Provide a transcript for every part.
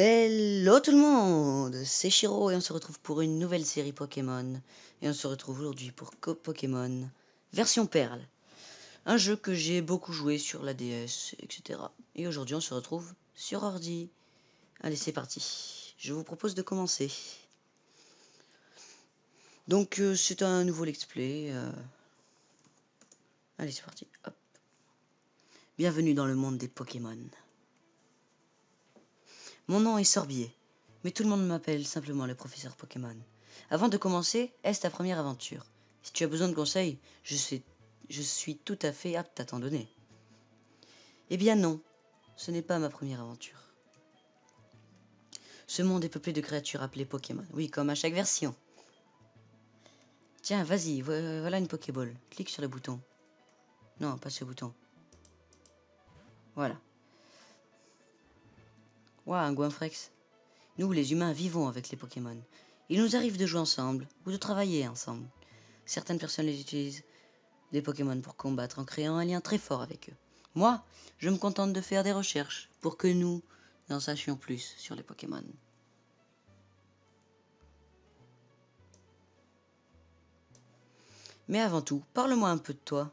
Hello tout le monde, c'est Shiro et on se retrouve pour une nouvelle série Pokémon. Et on se retrouve aujourd'hui pour Pokémon version Perle. Un jeu que j'ai beaucoup joué sur la DS, etc. Et aujourd'hui on se retrouve sur ordi. Allez, c'est parti. Je vous propose de commencer. Donc c'est un nouveau let's play. Allez, c'est parti. Hop. Bienvenue dans le monde des Pokémon. Mon nom est Sorbier, mais tout le monde m'appelle simplement le professeur Pokémon. Avant de commencer, est-ce ta première aventure? Si tu as besoin de conseils, je suis tout à fait apte à t'en donner. Eh bien non, ce n'est pas ma première aventure. Ce monde est peuplé de créatures appelées Pokémon. Oui, comme à chaque version. Tiens, vas-y, voilà une Pokéball. Clique sur le bouton. Non, pas ce bouton. Voilà. Ouah, un Goinfrex. Nous, les humains, vivons avec les Pokémon. Il nous arrive de jouer ensemble ou de travailler ensemble. Certaines personnes les utilisent des Pokémon pour combattre en créant un lien très fort avec eux. Moi, je me contente de faire des recherches pour que nous en sachions plus sur les Pokémon. Mais avant tout, parle-moi un peu de toi.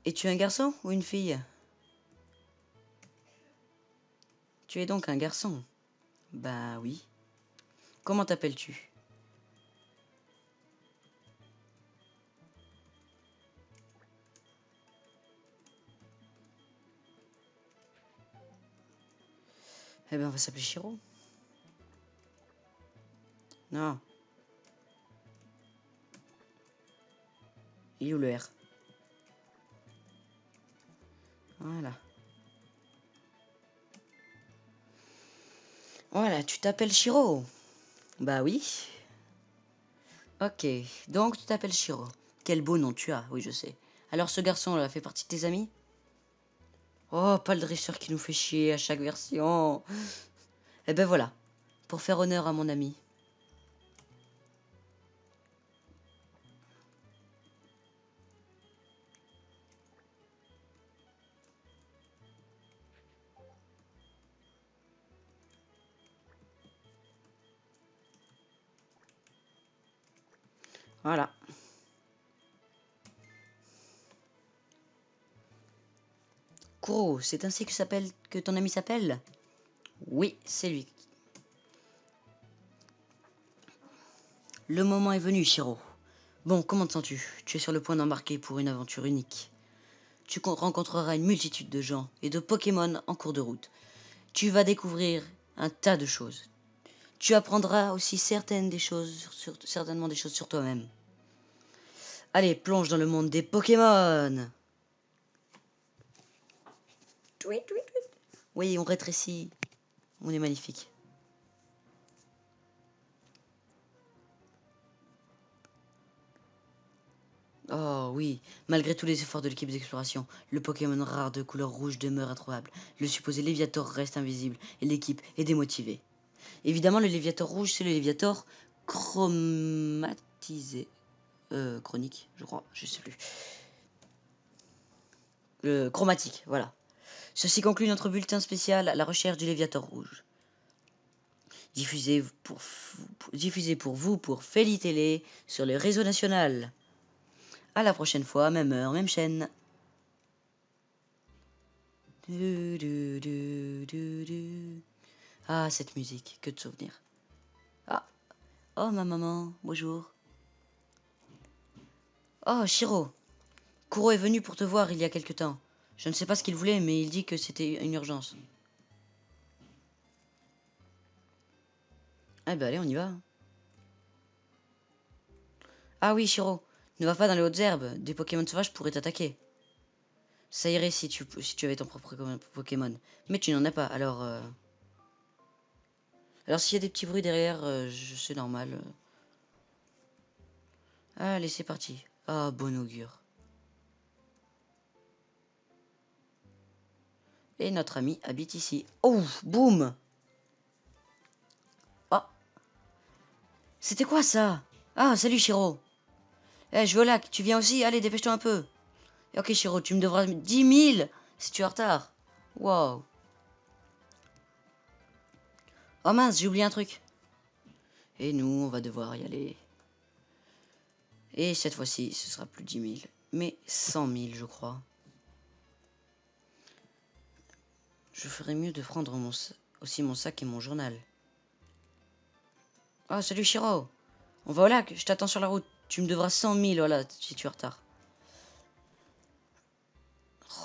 Es-tu un garçon ou une fille? Tu es donc un garçon. Bah oui. Comment t'appelles-tu? Eh ben on va s'appeler Shiro. Non. Il est où le R? Voilà. Voilà, tu t'appelles Shiro. Bah oui. Ok, donc tu t'appelles Shiro. Quel beau nom tu as, oui je sais. Alors ce garçon-là fait partie de tes amis? Oh, pas le dresseur qui nous fait chier à chaque version. Eh ben voilà, pour faire honneur à mon ami. Voilà. Kuro, c'est ainsi que ton ami s'appelle? Oui, c'est lui. Le moment est venu, Shiro. Bon, comment te sens-tu? Tu es sur le point d'embarquer pour une aventure unique. Tu rencontreras une multitude de gens et de Pokémon en cours de route. Tu vas découvrir un tas de choses. Tu apprendras aussi certainement des choses sur toi-même. Allez, plonge dans le monde des Pokémon. Tweet, tweet, tweet. Oui, on rétrécit. On est magnifique. Oh oui, malgré tous les efforts de l'équipe d'exploration, le Pokémon rare de couleur rouge demeure introuvable. Le supposé Léviator reste invisible et l'équipe est démotivée. Évidemment, le Léviator rouge, c'est le Léviator chromatisé. Chronique, je crois, je sais plus. Le chromatique, voilà. Ceci conclut notre bulletin spécial à la recherche du Léviator rouge. Diffusé pour vous pour Feli Télé sur le réseau national. À la prochaine fois, même heure, même chaîne. Ah, cette musique, que de souvenirs. Ah, oh ma maman, bonjour. Oh, Shiro, Kuro est venu pour te voir il y a quelque temps. Je ne sais pas ce qu'il voulait, mais il dit que c'était une urgence. Ah bah allez, on y va. Ah oui, Shiro, ne va pas dans les hautes herbes, des Pokémon sauvages pourraient t'attaquer. Ça irait si tu avais ton propre Pokémon. Mais tu n'en as pas, alors... Alors s'il y a des petits bruits derrière, c'est normal. Allez, c'est parti. Ah, bon augure. Et notre ami habite ici. Oh, boum. Oh, c'était quoi ça? Ah, salut Shiro. Eh, je veux là, tu viens aussi? Allez, dépêche-toi un peu. Ok Shiro, tu me devras 10 000. Si tu es en retard. Wow. Oh mince, j'ai oublié un truc. Et nous, on va devoir y aller. Et cette fois-ci, ce sera plus 10 000, mais 100 000, je crois. Je ferais mieux de prendre aussi mon sac et mon journal. Oh, salut Shiro. On va au lac, je t'attends sur la route. Tu me devras 100 000, voilà, si tu es en retard.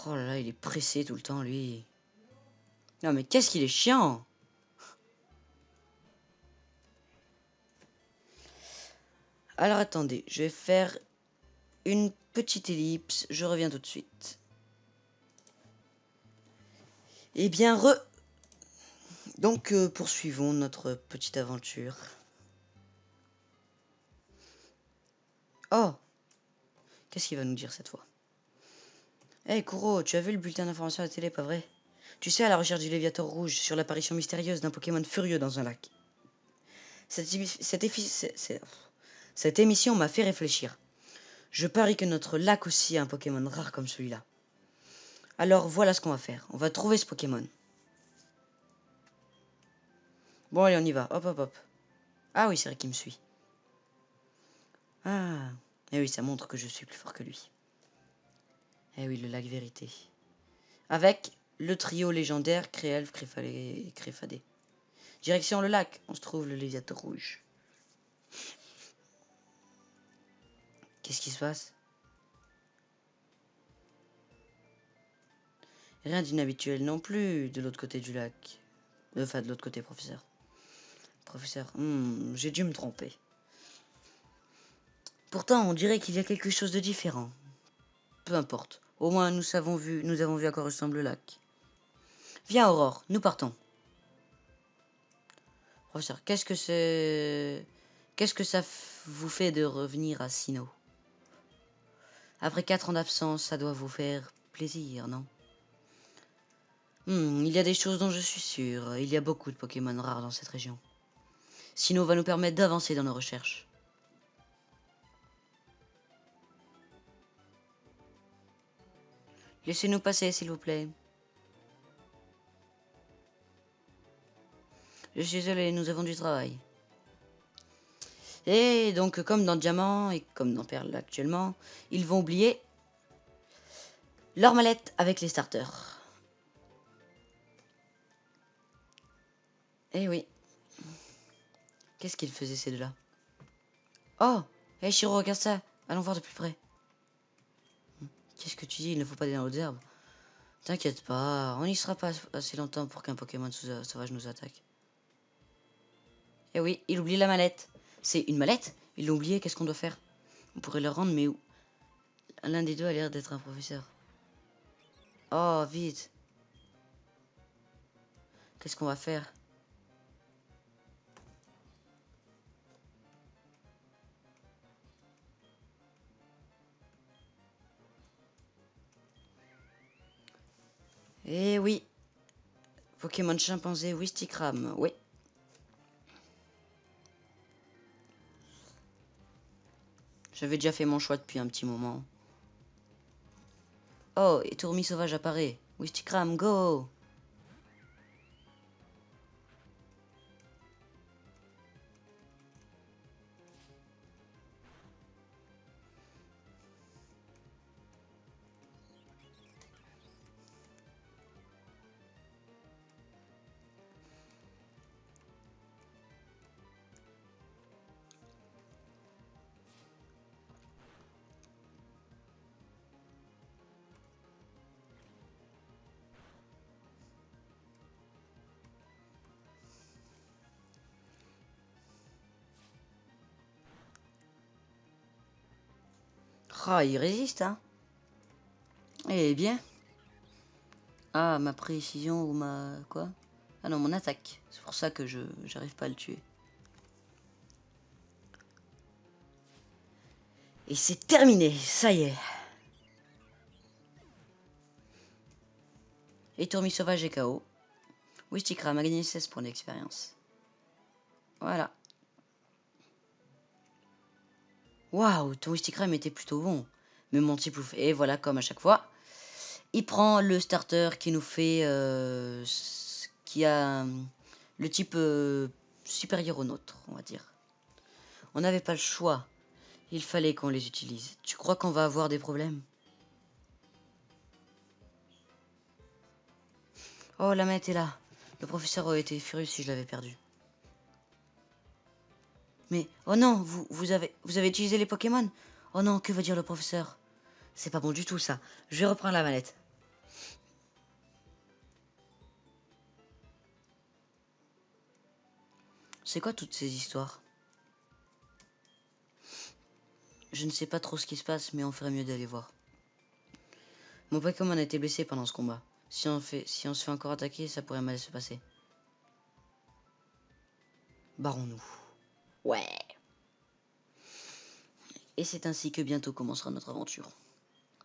Oh là là, il est pressé tout le temps, lui. Non, mais qu'est-ce qu'il est chiant! Alors attendez, je vais faire une petite ellipse. Je reviens tout de suite. Eh bien, Donc, poursuivons notre petite aventure. Oh! Qu'est-ce qu'il va nous dire cette fois? Hey Kuro, tu as vu le bulletin d'information à la télé, pas vrai? Tu sais, à la recherche du Léviator rouge sur l'apparition mystérieuse d'un Pokémon furieux dans un lac. Cette émission m'a fait réfléchir. Je parie que notre lac aussi a un Pokémon rare comme celui-là. Alors voilà ce qu'on va faire. On va trouver ce Pokémon. Bon allez, on y va. Hop hop hop. Ah oui, c'est vrai qu'il me suit. Ah. Eh oui, ça montre que je suis plus fort que lui. Eh oui, le lac vérité. Avec le trio légendaire Créelf, Créfadé et Créfadé. Direction le lac, on se trouve le Léviator rouge. Qu'est-ce qui se passe? Rien d'inhabituel non plus de l'autre côté du lac. Enfin, de l'autre côté, professeur. Professeur, j'ai dû me tromper. Pourtant, on dirait qu'il y a quelque chose de différent. Peu importe. Au moins, nous avons vu à quoi ressemble le lac. Viens, Aurore, nous partons. Professeur, qu'est-ce que ça vous fait de revenir à Sinnoh? Après 4 ans d'absence, ça doit vous faire plaisir, non? Il y a des choses dont je suis sûr. Il y a beaucoup de Pokémon rares dans cette région. Sinnoh va nous permettre d'avancer dans nos recherches. Laissez-nous passer, s'il vous plaît. Je suis désolé, nous avons du travail. Et donc, comme dans Diamant et comme dans Perle actuellement, ils vont oublier leur mallette avec les starters. Eh oui. Qu'est-ce qu'ils faisaient ces deux-là? Oh! Hé Shiro, regarde ça! Allons voir de plus près. Qu'est-ce que tu dis? Il ne faut pas aller dans les herbes. T'inquiète pas, on n'y sera pas assez longtemps pour qu'un Pokémon sauvage nous attaque. Eh oui, il oublie la mallette. C'est une mallette? Il l'a oublié, qu'est-ce qu'on doit faire? On pourrait le rendre, mais où? L'un des deux a l'air d'être un professeur. Oh, vite! Qu'est-ce qu'on va faire? Eh oui! Pokémon chimpanzé Wistikram, oui. J'avais déjà fait mon choix depuis un petit moment. Oh, et Tourmi sauvage apparaît. Wistikram, go! Ah, il résiste, hein? Eh bien. Ah, ma précision ou ma... quoi? Ah non, mon attaque. C'est pour ça que j'arrive pas à le tuer. Et c'est terminé, ça y est. Et Tourmi sauvage est KO. Wistikram a gagné 16 points d'expérience. Voilà. Waouh, ton Wistikram était plutôt bon. Mais mon Tiplouf. Et voilà, comme à chaque fois. Il prend le starter qui nous fait... qui a le type supérieur au nôtre, on va dire. On n'avait pas le choix. Il fallait qu'on les utilise. Tu crois qu'on va avoir des problèmes? Oh, la manette est là. Le professeur aurait été furieux si je l'avais perdu. Mais, oh non, vous avez utilisé les Pokémon? Oh non, que veut dire le professeur? C'est pas bon du tout ça. Je vais reprendre la manette. C'est quoi toutes ces histoires? Je ne sais pas trop ce qui se passe, mais on ferait mieux d'aller voir. Mon Pokémon a été blessé pendant ce combat. Si on se fait encore attaquer, ça pourrait mal se passer. Barrons-nous. Ouais. Et c'est ainsi que bientôt commencera notre aventure.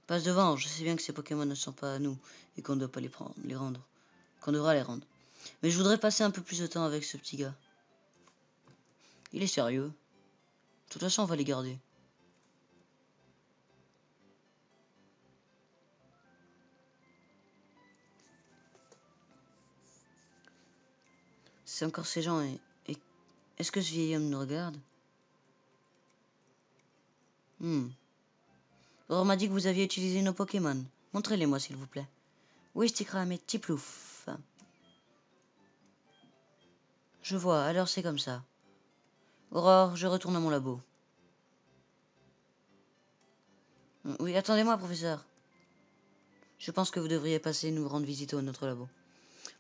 Passe devant, je sais bien que ces Pokémon ne sont pas à nous et qu'on ne doit pas les rendre. Qu'on devra les rendre. Mais je voudrais passer un peu plus de temps avec ce petit gars. Il est sérieux. De toute façon, on va les garder. C'est encore ces gens et est-ce que ce vieil homme nous regarde? On m'a dit que vous aviez utilisé nos Pokémon. Montrez-les-moi, s'il vous plaît. Oui, Stikram et Tiplouf. Je vois, alors c'est comme ça. Aurore, je retourne à mon labo. Oui, attendez-moi, professeur. Je pense que vous devriez passer nous rendre visite à notre labo.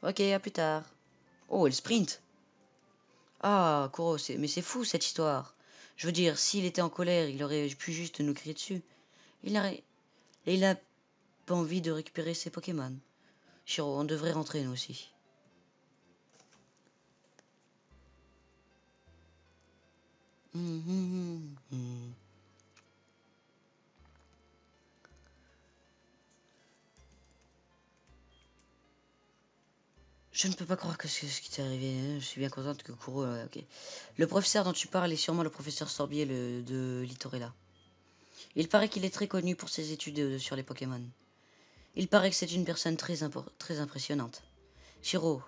Ok, à plus tard. Oh, elle sprint. Ah, Kuro, mais c'est fou cette histoire. Je veux dire, s'il était en colère, il aurait pu juste nous crier dessus. Il a pas envie de récupérer ses Pokémon. Shiro, on devrait rentrer nous aussi. Je ne peux pas croire que c'est ce qui t'est arrivé. Je suis bien contente que Kuro... ok. Le professeur dont tu parles est sûrement le professeur Sorbier de Litorella. Il paraît qu'il est très connu pour ses études sur les Pokémon. Il paraît que c'est une personne très impressionnante. Shiro,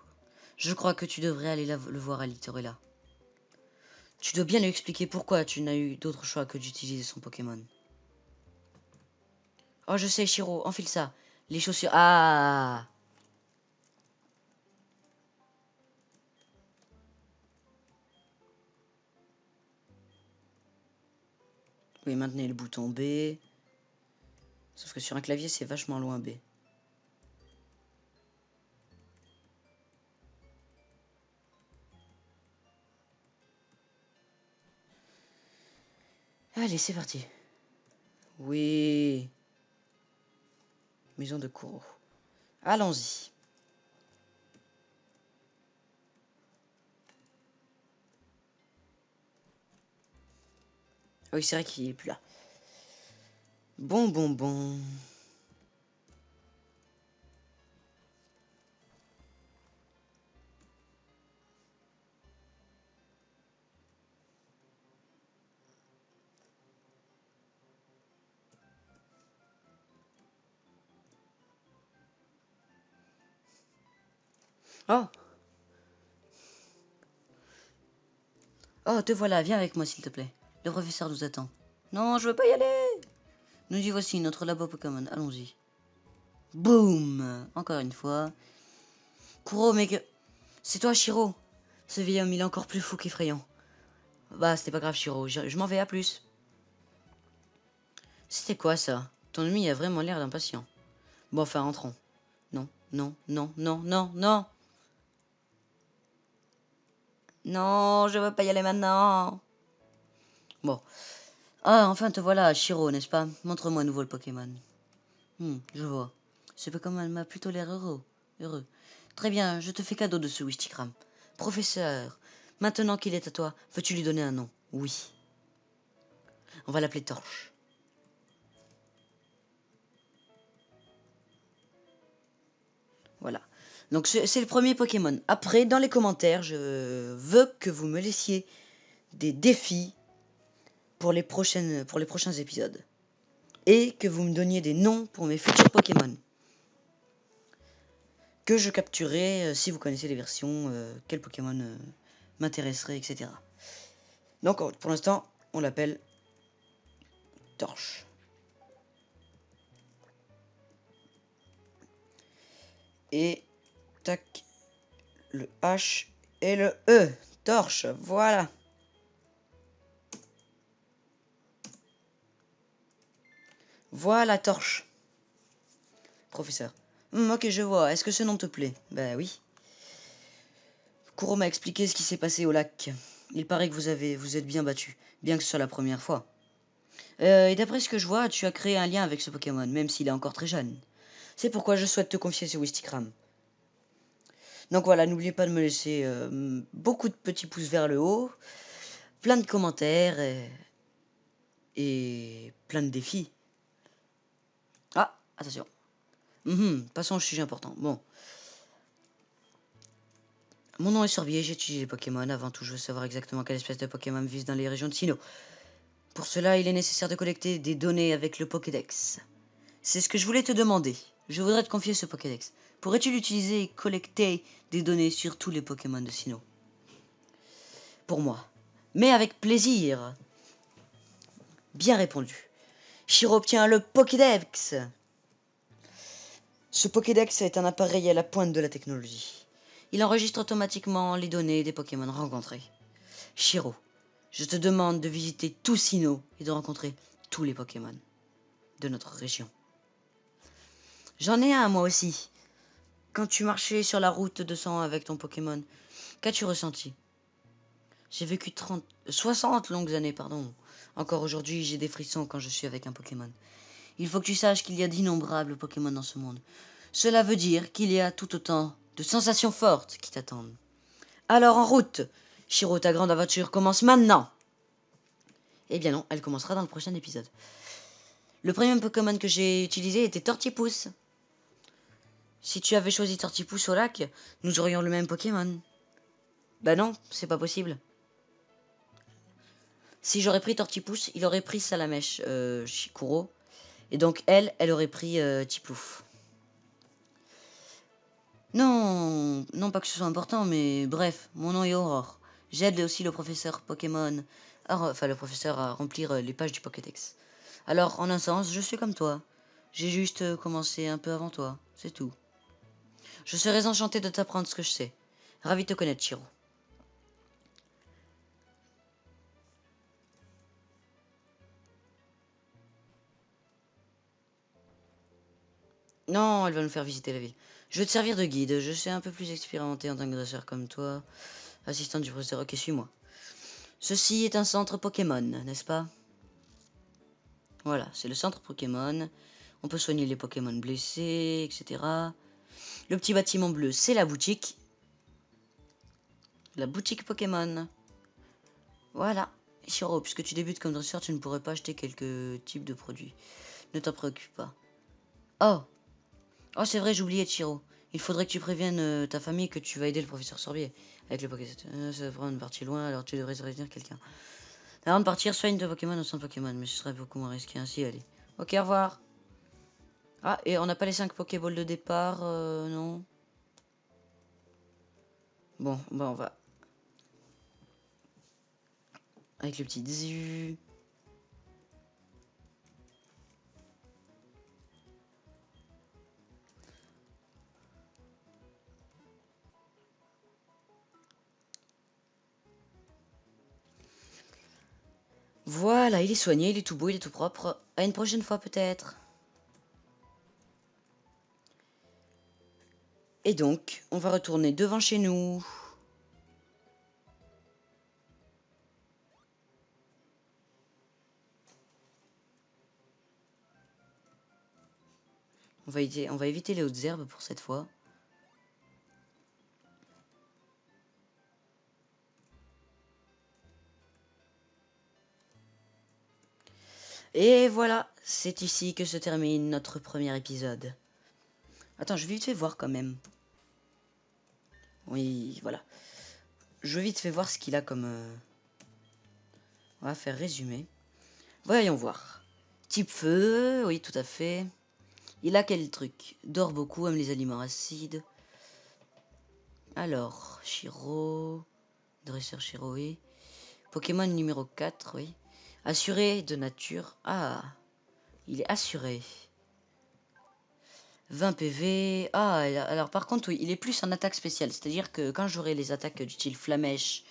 je crois que tu devrais aller le voir à Litorella. Tu dois bien lui expliquer pourquoi tu n'as eu d'autre choix que d'utiliser son Pokémon. Oh, je sais, Shiro, enfile ça. Les chaussures... Ah! Oui, maintenez le bouton B. Sauf que sur un clavier, c'est vachement loin B. Allez, c'est parti. Oui. Maison de Kuro. Allons-y. Oui, c'est vrai qu'il est plus là. Bon. Oh. Oh, te voilà, viens avec moi, s'il te plaît. Le professeur nous attend. Non, je veux pas y aller. Nous y voici, notre labo Pokémon. Allons-y. Boum. Encore une fois. Kuro, mais que... C'est toi, Shiro. Ce vieil homme, il est encore plus fou qu'effrayant. Bah, c'était pas grave, Shiro. Je m'en vais, à plus. C'était quoi, ça? Ton ennemi a vraiment l'air d'impatient. Bon, enfin, entrons. Non. Non, je veux pas y aller maintenant. Bon. Ah, enfin te voilà, Shiro, n'est-ce pas? Montre-moi à nouveau le Pokémon. Je vois. Ce Pokémon m'a plutôt l'air heureux. Très bien, je te fais cadeau de ce Wistikram. Professeur, maintenant qu'il est à toi, veux-tu lui donner un nom? Oui. On va l'appeler Torche. Voilà. Donc c'est le premier Pokémon. Après, dans les commentaires, je veux que vous me laissiez des défis pour les prochains épisodes. Et que vous me donniez des noms pour mes futurs Pokémon. que je capturerai si vous connaissez les versions, quel Pokémon m'intéresserait, etc. Donc pour l'instant, on l'appelle Torche. Et tac, le H et le E. Torche, voilà. Voilà, Torche. Professeur. Ok, je vois. Est-ce que ce nom te plaît? Bah oui. Kuro m'a expliqué ce qui s'est passé au lac. Il paraît que vous êtes bien battu, bien que ce soit la première fois. Et d'après ce que je vois, tu as créé un lien avec ce Pokémon, même s'il est encore très jeune. C'est pourquoi je souhaite te confier ce Wistikram. Donc voilà, n'oubliez pas de me laisser beaucoup de petits pouces vers le haut, plein de commentaires et plein de défis. Ah, attention. Passons au sujet important. Bon. Mon nom est Sorbier, j'étudie les Pokémon. Avant tout, je veux savoir exactement quelle espèce de Pokémon vivent dans les régions de Sinnoh. Pour cela, il est nécessaire de collecter des données avec le Pokédex. C'est ce que je voulais te demander. Je voudrais te confier ce Pokédex. Pourrais-tu l'utiliser et collecter des données sur tous les Pokémon de Sinnoh? Pour moi. Mais avec plaisir. Bien répondu. Shiro obtient le Pokédex. Ce Pokédex est un appareil à la pointe de la technologie. Il enregistre automatiquement les données des Pokémon rencontrés. Shiro, je te demande de visiter tout Sinnoh et de rencontrer tous les Pokémon de notre région. J'en ai un moi aussi. Quand tu marchais sur la route de sang avec ton Pokémon, qu'as-tu ressenti? J'ai vécu 60 longues années, pardon. Encore aujourd'hui, j'ai des frissons quand je suis avec un Pokémon. Il faut que tu saches qu'il y a d'innombrables Pokémon dans ce monde. Cela veut dire qu'il y a tout autant de sensations fortes qui t'attendent. Alors en route! Shiro, ta grande aventure commence maintenant! Eh bien non, elle commencera dans le prochain épisode. Le premier Pokémon que j'ai utilisé était Tortipousse. Si tu avais choisi Tortipousse au lac, nous aurions le même Pokémon. Bah non, c'est pas possible. Si j'aurais pris Tortipousse, il aurait pris Salamèche, Shikuro. Et donc elle aurait pris Tiplouf. Non, non pas que ce soit important, mais bref, mon nom est Aurore. J'aide aussi le professeur Pokémon, le professeur à remplir les pages du Pokédex. Alors, en un sens, je suis comme toi. J'ai juste commencé un peu avant toi, c'est tout. Je serais enchanté de t'apprendre ce que je sais. Ravi de te connaître, Chiro. Non, elle va nous faire visiter la ville. Je vais te servir de guide. Je suis un peu plus expérimenté en tant que dresseur comme toi. Assistante du professeur. Ok, suis-moi. Ceci est un centre Pokémon, n'est-ce pas? Voilà, c'est le centre Pokémon. On peut soigner les Pokémon blessés, etc. Le petit bâtiment bleu, c'est la boutique. La boutique Pokémon. Voilà. Shiro, puisque tu débutes comme dresseur, tu ne pourrais pas acheter quelques types de produits. Ne t'en préoccupe pas. Oh, oh, c'est vrai, j'oubliais, Chiro. Il faudrait que tu préviennes ta famille que tu vas aider le professeur Sorbier avec le Pokémon. Ça prend une partie loin, alors tu devrais prévenir quelqu'un. Avant de partir, soigne tes Pokémon au centre Pokémon, mais ce serait beaucoup moins risqué ainsi. Allez. Ok, au revoir. Ah, et on n'a pas les 5 Pokéballs de départ, non. Bon, bah on va. Avec le petit Zu. Voilà, il est soigné, il est tout beau, il est tout propre. À une prochaine fois peut-être. Et donc, on va retourner devant chez nous. On va éviter les hautes herbes pour cette fois. Et voilà, c'est ici que se termine notre premier épisode. Attends, je vais vite fait voir quand même. Oui, voilà. Je vais vite fait voir ce qu'il a comme... On va faire résumer. Voyons voir. Type feu, oui, tout à fait. Il a quel truc? Dort beaucoup, aime les aliments acides. Alors, Shiro... Dresseur Shiro, oui. Pokémon numéro 4, oui. Assuré de nature. Ah, il est assuré. 20 PV. Ah, alors par contre, oui, il est plus en attaque spéciale. C'est-à-dire que quand j'aurai les attaques du style Flamèche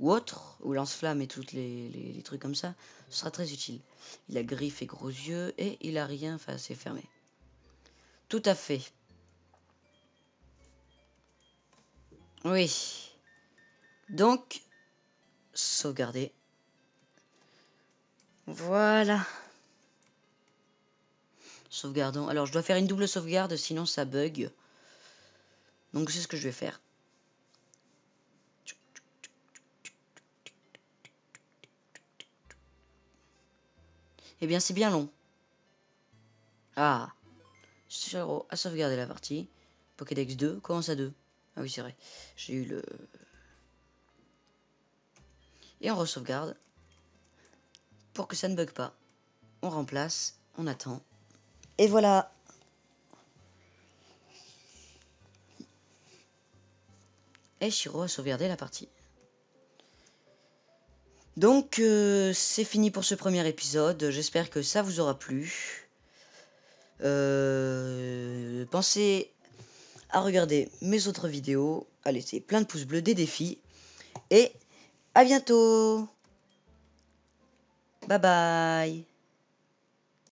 ou autre, ou lance-flamme et tous les trucs comme ça, ce sera très utile. Il a griffe et gros yeux et il a rien, enfin c'est fermé. Tout à fait. Oui. Donc, sauvegarder. Voilà. Sauvegardons. Alors, je dois faire une double sauvegarde, sinon ça bug. Donc, c'est ce que je vais faire. Eh bien, c'est bien long. Ah. Shiro a sauvegardé la partie. Pokédex 2. Comment ça 2? Ah oui, c'est vrai. J'ai eu le... Et on re-sauvegarde. Pour que ça ne bug pas. On remplace. On attend. Et voilà. Et Shiro a sauvegardé la partie. Donc, c'est fini pour ce premier épisode. J'espère que ça vous aura plu. Pensez à regarder mes autres vidéos, à laisser plein de pouces bleus, des défis. Et à bientôt. Bye bye.